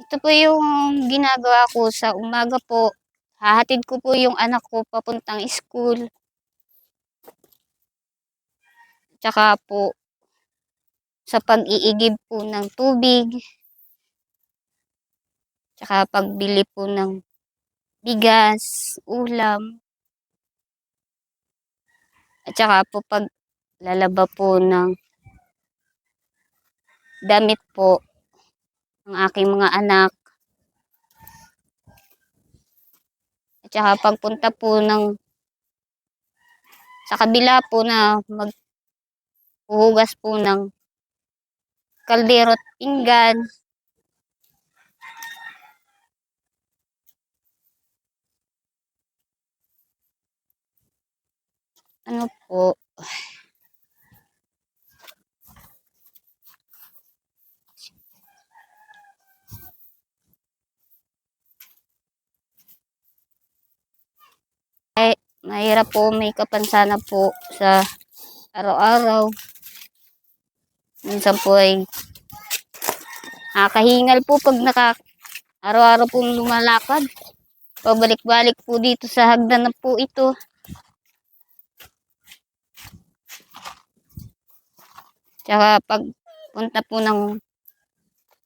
Ito po yung ginagawa ko sa umaga po. Hahatid ko po yung anak ko papuntang school. Tsaka po sa pag-iigib po ng tubig. Tsaka pagbili po ng bigas, ulam. At tsaka po paglalaba po ng damit po ng aking mga anak. At saka pagpunta po sa kabila po na maghuhugas po ng kaldero at pinggan. Ano po? Mahirap po may kapansana po sa araw-araw. Minsan po ay nakakahingal po pag araw-araw pong lumalakad. Pabalik-balik po dito sa hagdan na po ito. Tsaka pag punta po ng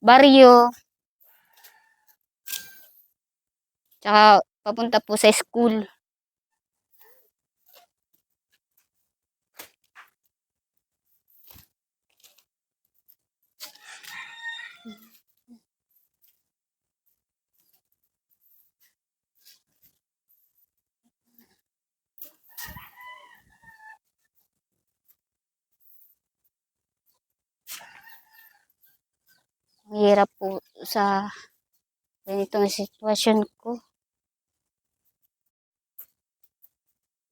baryo. Tsaka papunta po sa school. Mahirap po sa ganitong sitwasyon ko.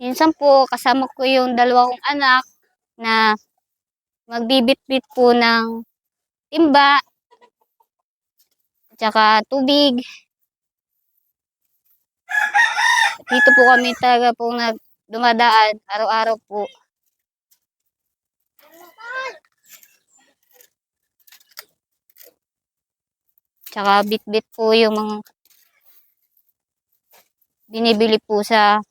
Minsan po kasama ko yung dalawang anak na magbibitbit po ng timba at saka tubig. Dito po kami talaga po dumadaan araw-araw po. Tsaka bitbit po yung mga binibili po sa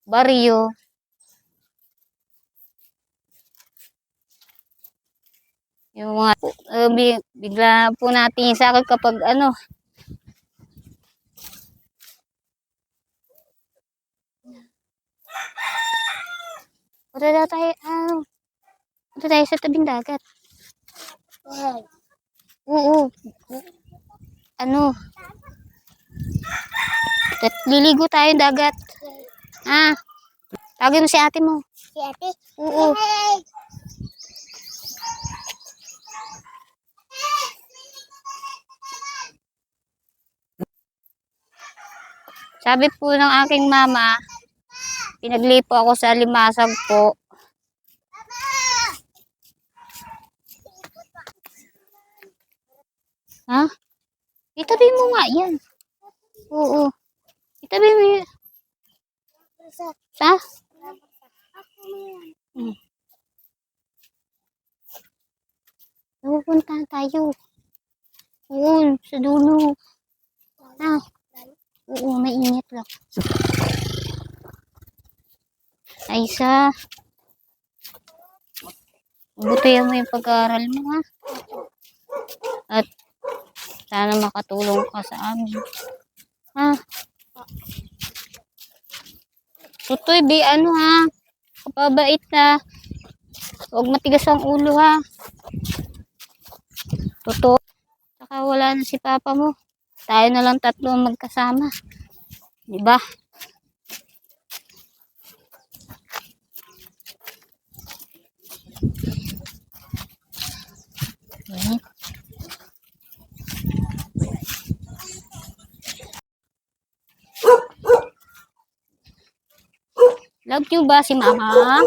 baryo. Yung mga bigla po natin sa akin kapag ano. Punta tayo sa tabing dagat. Oo. Ano? Liligo tayo dagat. Tawagin mo si ate mo. Si ate? Oo. Hey! Sabi po ng aking mama, pinaglipo ako sa limasag po. Ha? Itabi mo nga yan. Oo. Itabi mo yan. Sa? Pupunta tayo. Oo, sa dulo. Oo, mainit lang. Aisa. Butihan mo yung pag-aaral mo, ha? At sana makatulong ka sa amin. Ha? Tutoy, ano ha? Kapabait na. Huwag matigas ang ulo, ha? Tuto. Saka wala na si papa mo. Tayo na lang tatlo magkasama. Diba? Love nyo ba si mama?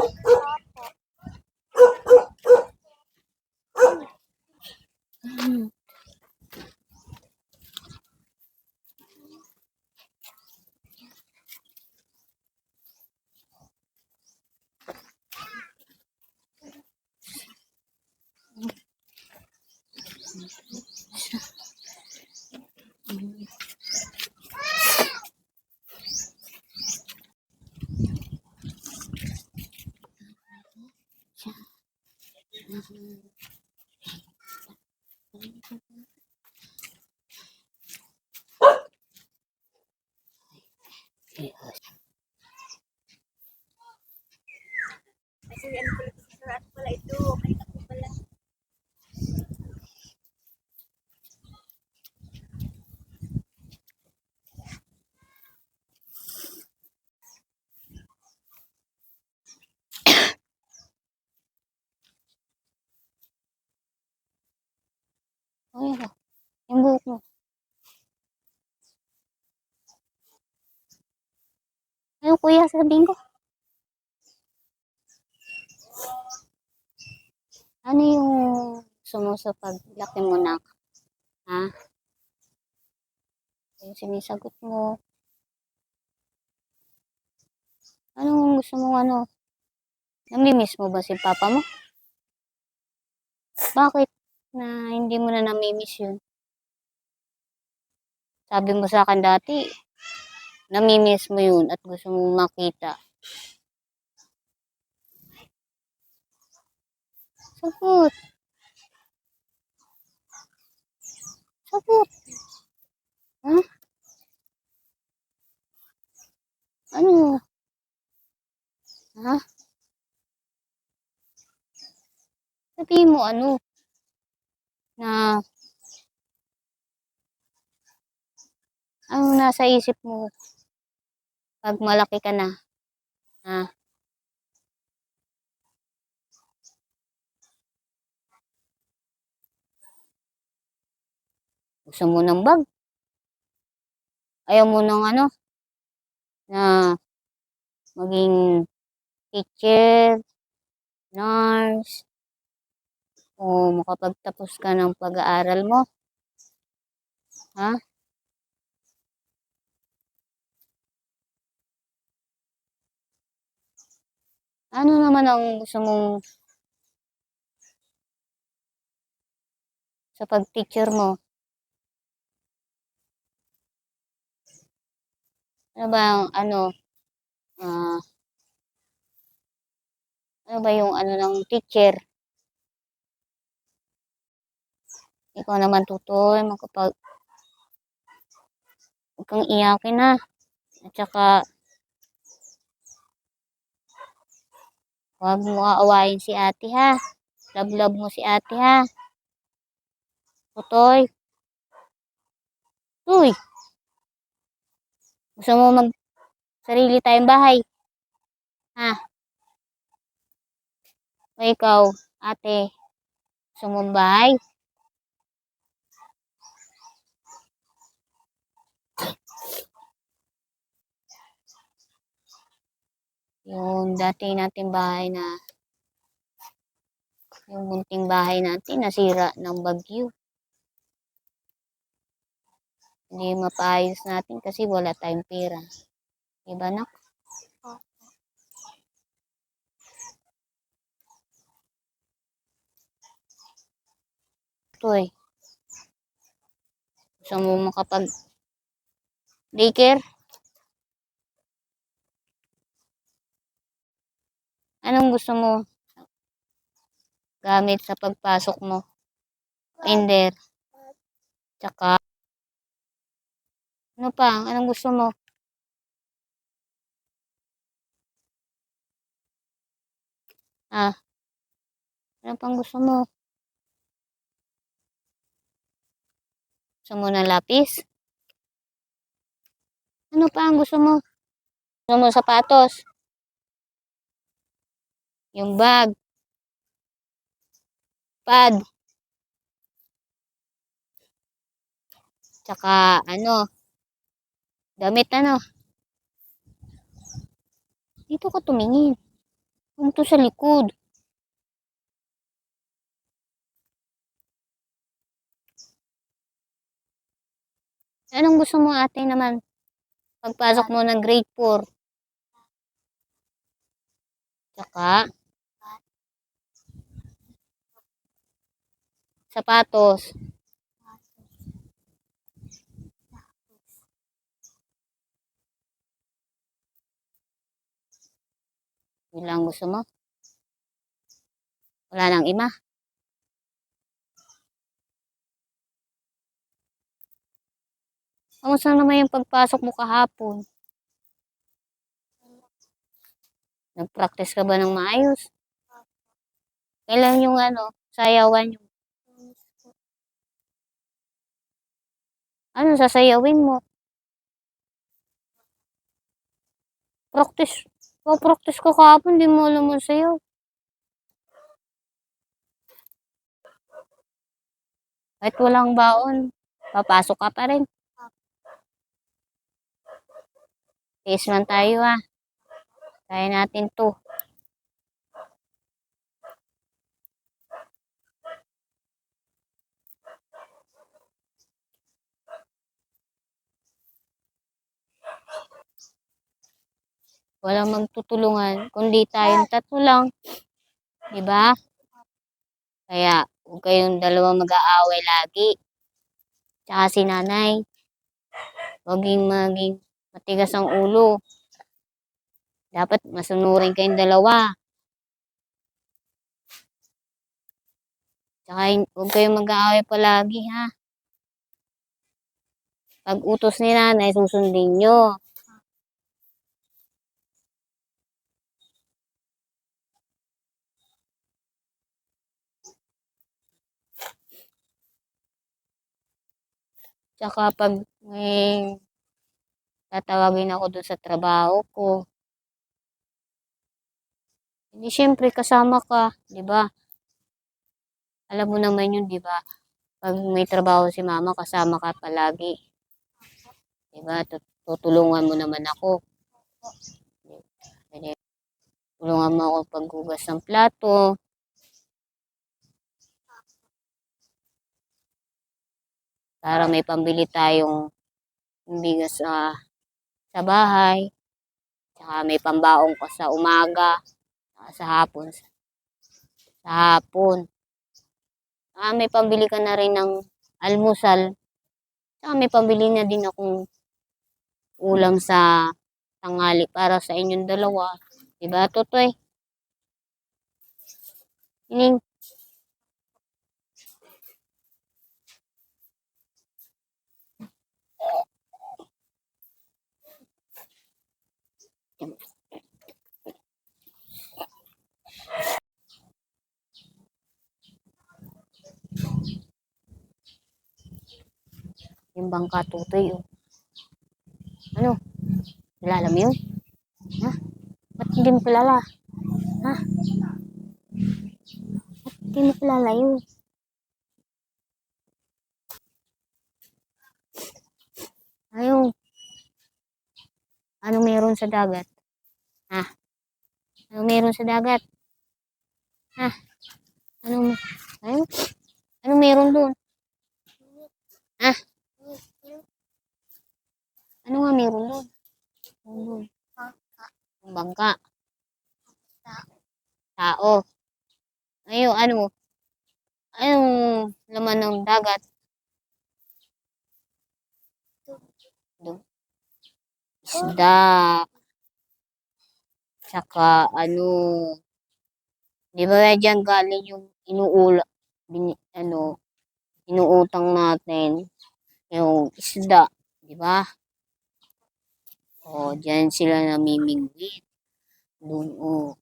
Ay, yung buhok mo. Ano kuya, sabihin ko? Ano yung gusto mo sa paglaki mo na? Ha? Yung sinisagot mo. Anong gusto mo ano? Namimiss mo ba si papa mo? Bakit na hindi mo na namimiss yun? Sabi mo sa akin dati, namimiss mo yun at gusto mo makita. Sagot. Sagot. Ha? Ano? Ha? Sabihin mo ano? Na ang nasa isip mo pag malaki ka na? Ha? Gusto mo ng bag? Ayaw mo ng ano? Na maging teacher, nurse, o makapagtapos ka ng pag-aaral mo? Ha? Ano naman ang gusto mong sa pag-teacher mo? Ano ba ang ah, ano ba yung ano ng teacher? Ikaw naman tutoy, huwag kang iyakin na. At saka, huwag mo aawayin si ate ha. Love mo si ate ha. Tutoy. Uy, gusto mo mag sarili tayong bahay? Ha? O ikaw, ate, gusto mong bahay? Yung dati nating bahay na, yung munting bahay natin, nasira ng bagyo. Hindi mapaayos natin kasi wala tayong pera. Diba, nak? Toy, gusto mo makapag daycare? Anong gusto mo gamit sa pagpasok mo? Kinder. Tsaka, ano pa? Anong gusto mo? Ah, ano pang gusto mo? Gusto mo ng lapis? Ano pa ang gusto mo? Gusto mo sapatos? Yung bag? Pad? Tsaka, damit ano? Dito ka tumingin. Punto sa likod. Anong gusto mo ate naman? Pagpasok mo ng grade 4. Tsaka, sapatos. Yun lang gusto mo? Wala nang ima. Kamusta naman yung pagpasok mo kahapon? Nag-practice ka ba ng maayos? Kailan yung ano, sayawan yung, ano sasayawin mo? Practice. Practice ko kahapon, di mo alam mo sayaw. Kahit walang baon, papasok ka pa rin. Tiis man tayo ha. Kaya natin to. Walang magtutulungan, kundi tayong tatlo lang. Diba? Kaya, huwag kayong dalawa mag-aaway lagi. Tsaka si nanay. Maging matigas ang ulo. Dapat masunurin kayong dalawa. Tsaka huwag kayong mag-aaway palagi ha. Pag utos ni nanay, susundin nyo. Tsaka pag may tatawagin ako doon sa trabaho ko, hindi syempre kasama ka, di ba? Alam mo naman yun, di ba? Pag may trabaho si mama, kasama ka palagi. Di ba? Tutulungan mo naman ako. Pwede, tulungan mo ako paghugas ng plato. Para may pambili tayong bigas sa bahay. Tsaka may pambaong ka sa umaga. Sa hapon. Sa hapon. May pambili ka na rin ng almusal. Tsaka may pambili na din akong ulam sa tanghali para sa inyong dalawa. Diba, Totoy? Ining. Yung bangka, Totoy. Oh. Ano? Kilala mo yun? Ha? Ba't hindi mo kilala? Ha? Ba't hindi mo kilala yun? Ayun. Ano meron sa dagat? Ha? Ano meron sa dagat? Ha? Ano? Ayun? Ano meron doon? Ha? Ano nga meron doon? Doon. Bangka. Tao. Ayun, ano? Anong laman ng dagat? Doon. Isda. Tsaka ano, di ba dyan galing yung inuutang natin yung isda, di ba? O, dyan sila namimingwit. Doon, o.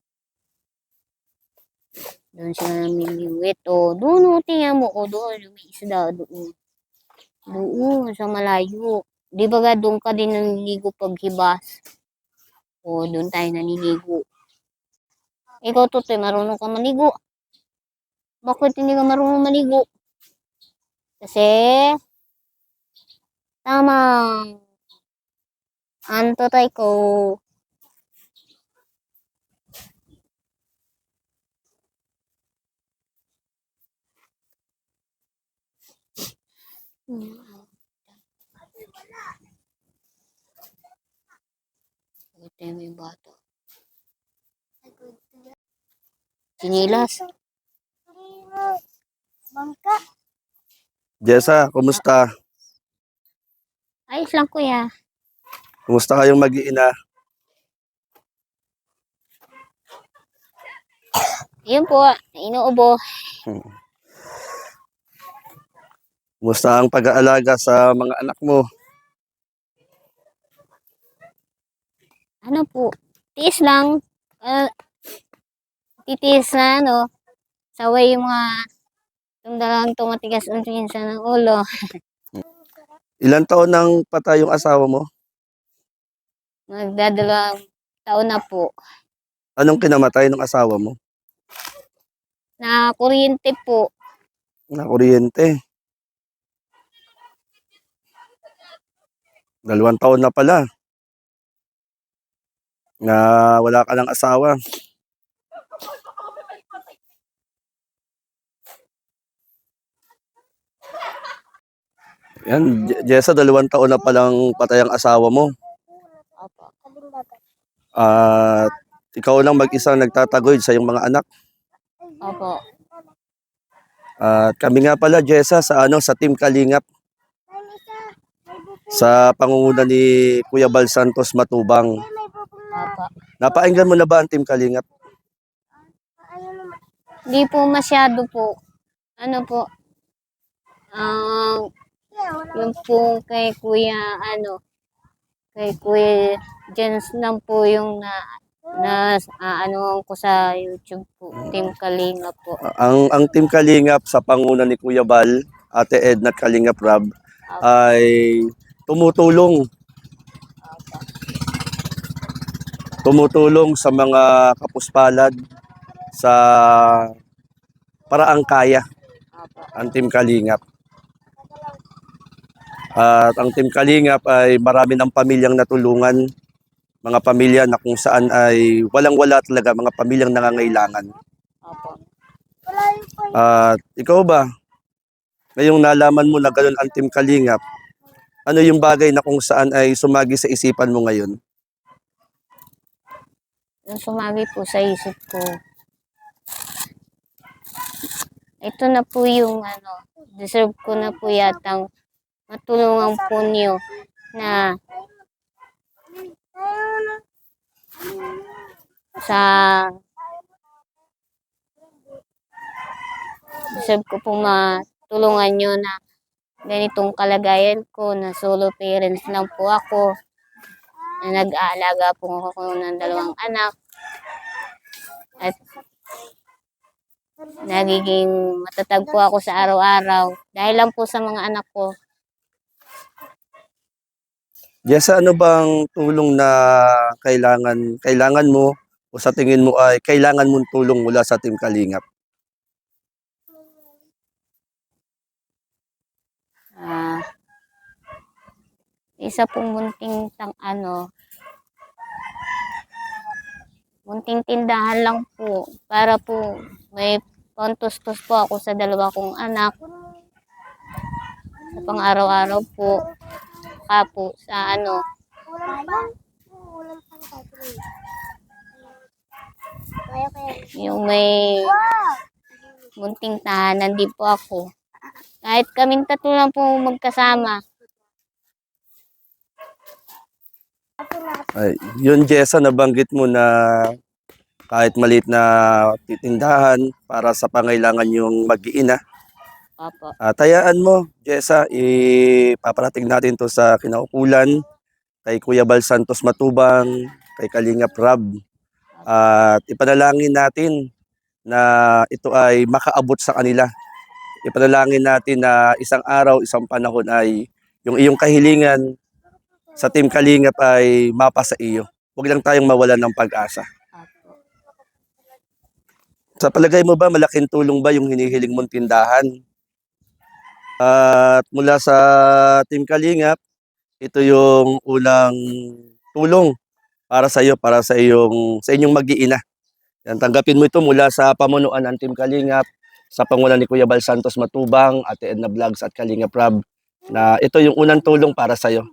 Doon sila namimingwit, o. Doon, o, tingnan mo, o, doon, may isda, doon. Doon, sa malayo. Di ba doon ka din naliligo pag hibas? O, doon tayo naliligo. Ikaw, Totoy, marunong ka maligo. Bakit hindi ka marunong maligo? Kasi, tama. Ang Totoy ko. Ito yung bata. Sinilas. Bangka. Jessa, kumusta? Ayos lang, kuya. Kumusta kayong mag-iina? Yun po, inuubo. Kumusta ang pag-aalaga sa mga anak mo? Ano po, tiis lang. Titiis na, ano. saway yung mga yung dalawang tumatigas ang minsan ng ulo. Ilan taon nang patay yung asawa mo? Magdadalawang taon na po. Anong kinamatay ng asawa mo? Na kuryente po. Na kuryente. 2 taon na pala na wala ka ng asawa. Yan, Jessa, 2 taon na palang patay ang asawa mo. Opo. At ikaw lang mag-isang nagtataguyod sa iyong mga anak. Opo. At kami nga pala, Jessa, sa Team Kalingap, sa pangunguna ni Kuya Bal Santos Matubang. Opo. Napainggan mo na ba ang Team Kalingap? Hindi po masyado po. Ano po? Yung po kay Kuya, kay Kuya Jens lang po yung ano ko sa YouTube po. Team Kalinga po. Ang Team Kalingap sa panguna ni Kuya Bal, Ate Edna at Kalingap Rab, Opo. ay tumutulong sa mga kapuspalad sa paraang kaya Opo. ang Team Kalingap. At ang Team Kalingap ay marami ng pamilyang natulungan, mga pamilya na kung saan ay walang-wala talaga, mga pamilyang nangangailangan. Opo. At ikaw ba, ngayong nalaman mo na gano'n ang Team Kalingap, ano yung bagay na kung saan ay sumagi sa isipan mo ngayon? Yung sumagi po sa isip ko. Ito na po yung deserve ko na po yatang matulungan po niyo na sa deserve ko po matulungan niyo na ganitong kalagayan ko na solo parents lang po ako na nag-aalaga po ako ng 2 anak at nagiging matatag po ako sa araw-araw dahil lang po sa mga anak ko. Jessa, ano bang tulong na kailangan mo o sa tingin mo ay kailangan mong tulong mula sa Team Kalingap? Isa pong munting tindahan lang po para po may pantustos po ako sa 2 kong anak sa pang-araw-araw po. Saka po sa yung may munting tahanan din po ako. Kahit kaming 3 lang po magkasama. Ay, yun Jessa, nabanggit mo na kahit maliit na titindahan para sa pangailangan yung mag-iina. Opo. Tayaan mo, Jessa, ipaparating natin to sa kinaukulan, kay Kuya Bal Santos Matubang, kay Kalingap Rab. At ipanalangin natin na ito ay makaabot sa kanila. Ipanalangin natin na isang araw, isang panahon ay yung iyong kahilingan sa Team Kalingap ay mapasa iyo. Huwag lang tayong mawalan ng pag-asa. Opo. Sa palagay mo ba, malaking tulong ba yung hinihiling mong tindahan? At mula sa Team Kalingap, ito yung unang tulong para sa iyo, sa inyong mag-iina. Yan, tanggapin mo ito mula sa pamunuan ng Team Kalingap, sa pangunan ni Kuya Bal Santos Matubang, Ate Edna Vlogs at Kalingap Rab, na ito yung unang tulong para sa iyo.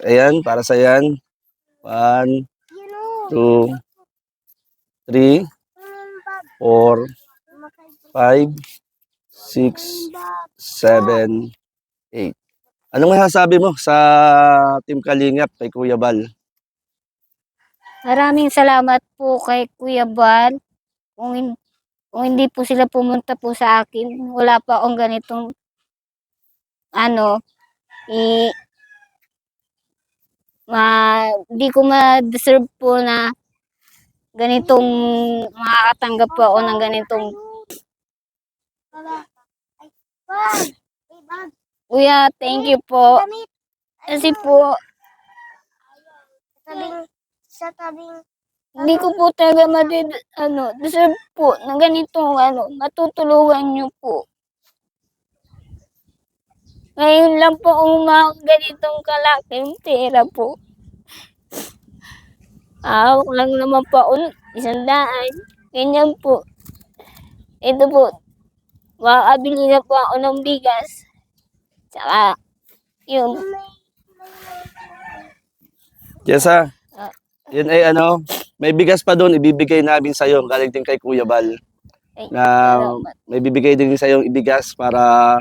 Ayan, para sa yan. 1, 2, 3, 4, 5, 6, 7, 8. Anong masasabi mo sa Team Kalingap kay Kuya Bal? Maraming salamat po kay Kuya Bal. Kung hindi po sila pumunta po sa akin, wala pa akong ganitong di ko ma-deserve po na ganitong makakatanggap po ako ng ganitong Kuya, thank you po. Kasi po, Sa tabing hindi ko po talaga deserve po na ganito, matutulungan niyo po. Ngayon lang po ako ganitong kalaking pera po. Hawak lang naman po ako nun, 100. Ganyan po. Ito po, makakabili na po ako ng bigas. Tsaka, yun. Jessa, Ah. yun ay may bigas pa doon, ibibigay namin sa'yo. Galing din kay Kuya Bal. Ay, Na salamat. may bibigay din sa'yo ibigas para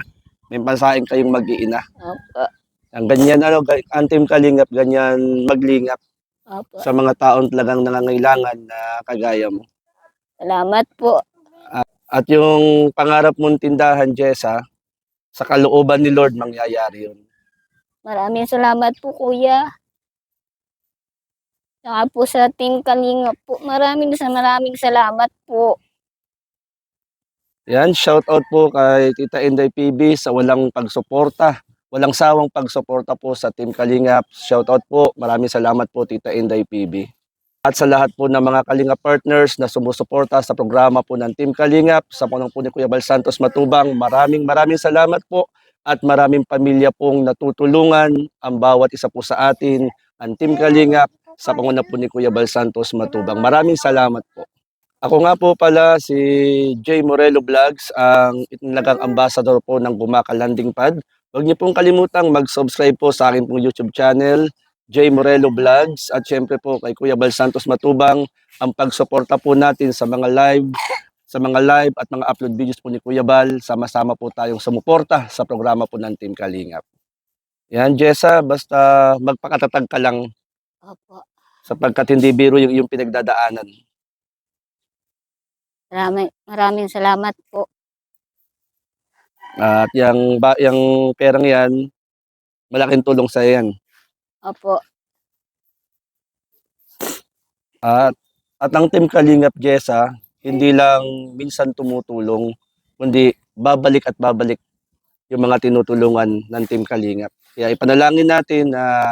may pansaing kayong mag-iina. Opo. Ang ganyan, ang Team Kalingap, ganyan maglingap Opo. sa mga taong talagang nangangailangan na kagaya mo. Salamat po. At yung pangarap mong tindahan, Jessa, sa kalooban ni Lord, mangyayari yun. Maraming salamat po, kuya. Saka po sa Team Kalinga po. Maraming salamat po. Yan, shout out po kay Tita Inday PB sa walang pagsuporta. Walang sawang pagsuporta po sa Team Kalingap. Shout out po. Maraming salamat po, Tita Inday PB. At sa lahat po ng mga Kalingap partners na sumusuporta sa programa po ng Team Kalingap, sa punong po ni Kuya Bal Santos Matubang, maraming salamat po at maraming pamilya pong natutulungan ang bawat isa po sa atin, ang Team Kalingap, sa panguna po ni Kuya Bal Santos Matubang. Maraming salamat po. Ako nga po pala si Jay Morelo Vlogs, ang itinagang ambassador po ng Gumaka Landing Pad. Huwag niyo pong kalimutang mag-subscribe po sa akin pong YouTube channel, Jay Morelo Vlogs, at syempre po kay Kuya Bal Santos Matubang, ang pagsuporta po natin sa mga live at mga upload videos po ni Kuya Bal. Sama-sama po tayong sumuporta sa programa po ng Team Kalingap. Yan, Jessa, basta magpakatatag ka lang Opo. sapagkat hindi biro yung pinagdadaanan. Maraming salamat po. At yung perang yan, malaking tulong sa yan. Opo. At ang Team Kalingap, Jessa, hindi lang minsan tumutulong, kundi babalik at babalik yung mga tinutulungan ng Team Kalingap. Kaya ipanalangin natin na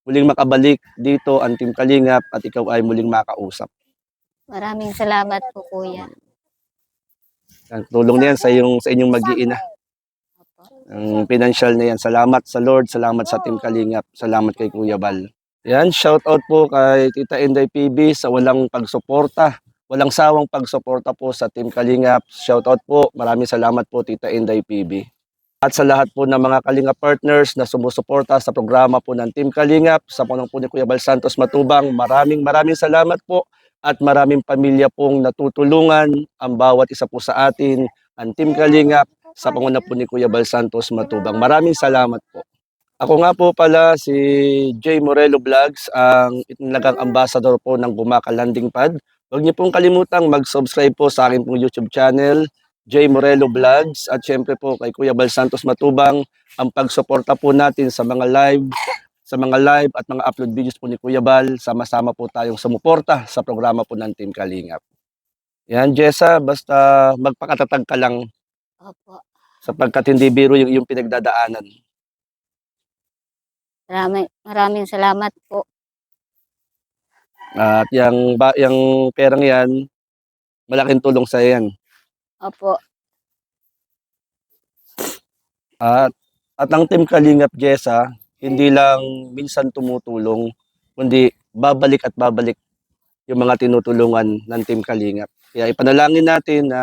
muling makabalik dito ang Team Kalingap at ikaw ay muling makausap. Maraming salamat po, kuya. Ang tulong na yan sa inyong mag-iina. Opo. Ang financial na yan. Salamat sa Lord, salamat sa Team Kalingap, salamat kay Kuya Bal. Yan, shout out po kay Tita Inday PB sa walang pagsuporta. Walang sawang pagsuporta po sa Team Kalingap. Shout out po. Maraming salamat po, Tita Inday PB. At sa lahat po ng mga Kalingap partners na sumusuporta sa programa po ng Team Kalingap, sa punong po ni Kuya Bal Santos Matubang, maraming salamat po at maraming pamilya pong natutulungan ang bawat isa po sa atin, ang Team Kalingap, sa panguna po ni Kuya Bal Santos Matubang. Maraming salamat po. Ako nga po pala si Jay Morelo Vlogs, ang itinagang ambassador po ng Gumaka Landing Pad. Huwag niyo pong kalimutang mag-subscribe po sa akin pong YouTube channel, Jay Morelo Vlogs, at syempre po kay Kuya Bal Santos Matubang, ang pagsuporta po natin sa mga live at mga upload videos po ni Kuya Bal. Sama-sama po tayong sumuporta sa programa po ng Team Kalingap. Yan, Jessa, basta magpakatatag ka lang Opo. sapagkat hindi biro yung pinagdadaanan. Maraming salamat po. At yung perang yan, malaking tulong sa yan. Opo. At ang Team Kalingap, Jessa, hindi lang minsan tumutulong, kundi babalik at babalik yung mga tinutulungan ng Team Kalingap. Kaya ipanalangin natin na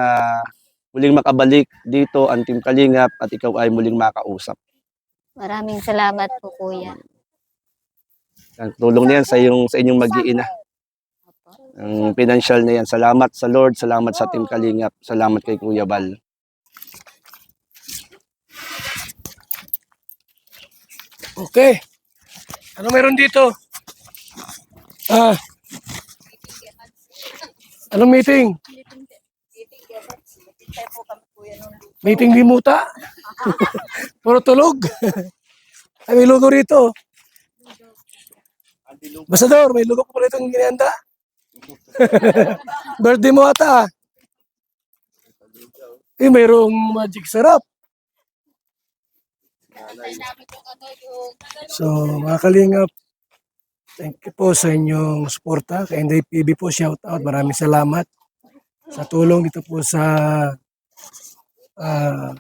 muling makabalik dito ang Team Kalingap at ikaw ay muling makausap. Maraming salamat po, kuya. Ang tulong na yan sa inyong mag-iina. Opo. Ang financial na yan. Salamat sa Lord, salamat sa Team Kalingap, salamat kay Kuya Bal. Okay. Ano meron dito? Anong meeting? Meeting di muta? Puro tulog? Ay, may lugo rito. Basador, may lugo ko pala itong ginihanda. Birthday mo ata. mayroong magic sarap. So, mga kalingap, thank you po sa inyong suporta. Kay Inday PB po, shout out. Maraming salamat sa tulong dito po sa ah,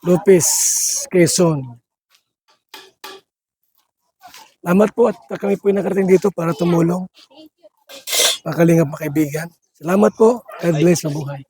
Lopez, Quezon. Salamat po at kami po yung nakarating dito para tumulong. Mga kalingap, mga kaibigan. Salamat po. God bless, mabuhay.